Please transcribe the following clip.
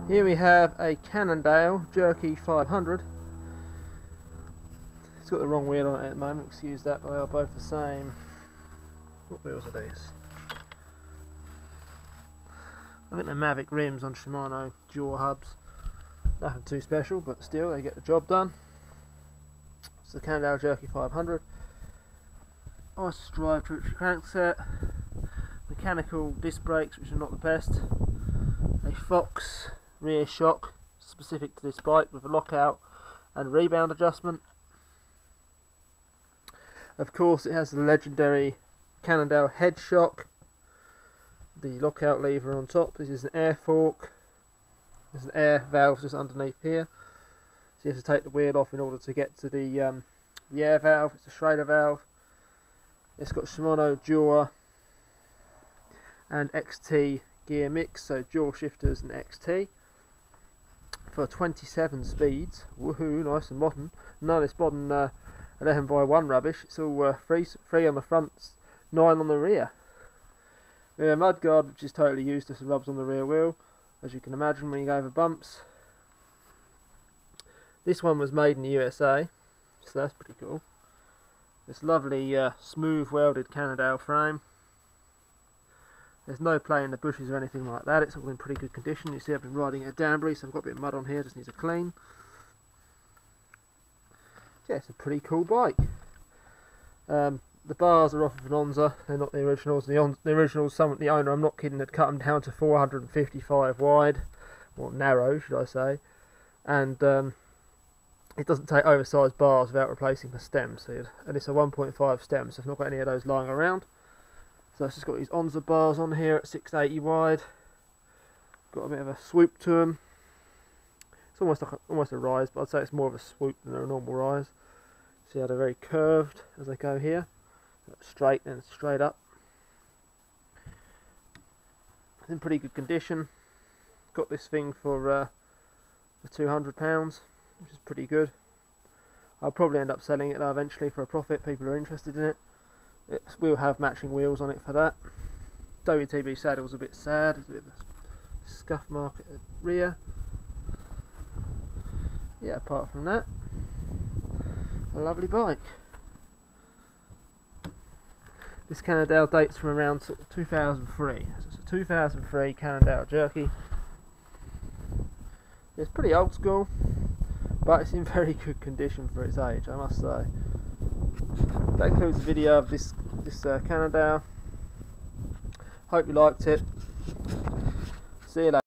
Here we have a Cannondale Jekyll 500. It's got the wrong wheel on it at the moment, excuse that, but they are both the same. What wheels are these? I think they're Mavic rims on Shimano dual hubs. Nothing too special, but still they get the job done. It's the Cannondale Jekyll 500. Nice drive tricks crankset. Mechanical disc brakes, which are not the best. A Fox rear shock specific to this bike with a lockout and rebound adjustment. Of course, it has the legendary Cannondale head shock, the lockout lever on top. This is an air fork. There's an air valve just underneath here, so you have to take the wheel off in order to get to the air valve. It's a Schrader valve. It's got Shimano dual and XT gear mix, so dual shifters and XT for 27 speeds. Woohoo, nice and modern. None of this modern 11x1 rubbish. It's all free on the front, 9 on the rear. We have a mudguard which is totally useless and rubs on the rear wheel, as you can imagine when you go over bumps. This one was made in the USA, so that's pretty cool. This lovely smooth welded Cannondale frame. There's no play in the bushes or anything like that. It's all in pretty good condition. You see I've been riding it at Danbury, so I've got a bit of mud on here, just needs a clean. Yeah, it's a pretty cool bike. The bars are off of an Onza, they're not the originals. The originals, the owner, I'm not kidding, had cut them down to 455 wide, or narrow should I say, and it doesn't take oversized bars without replacing the stems, and it's a 1.5 stem, so I've not got any of those lying around. So it's just got these Onza bars on here at 680 wide, got a bit of a swoop to them. It's almost a rise, but I'd say it's more of a swoop than a normal rise. See how they're very curved as they go here, straight and straight up. It's in pretty good condition. Got this thing for £200, which is pretty good. I'll probably end up selling it though eventually for a profit. People are interested in it. It will have matching wheels on it for that. WTB saddle's a bit sad. There's a bit of a scuff mark at the rear. Yeah, apart from that, a lovely bike. This Cannondale dates from around sort of 2003. So it's a 2003 Cannondale Jekyll. It's pretty old school, but it's in very good condition for its age, I must say. That concludes the video of this Cannondale. Hope you liked it. See you later.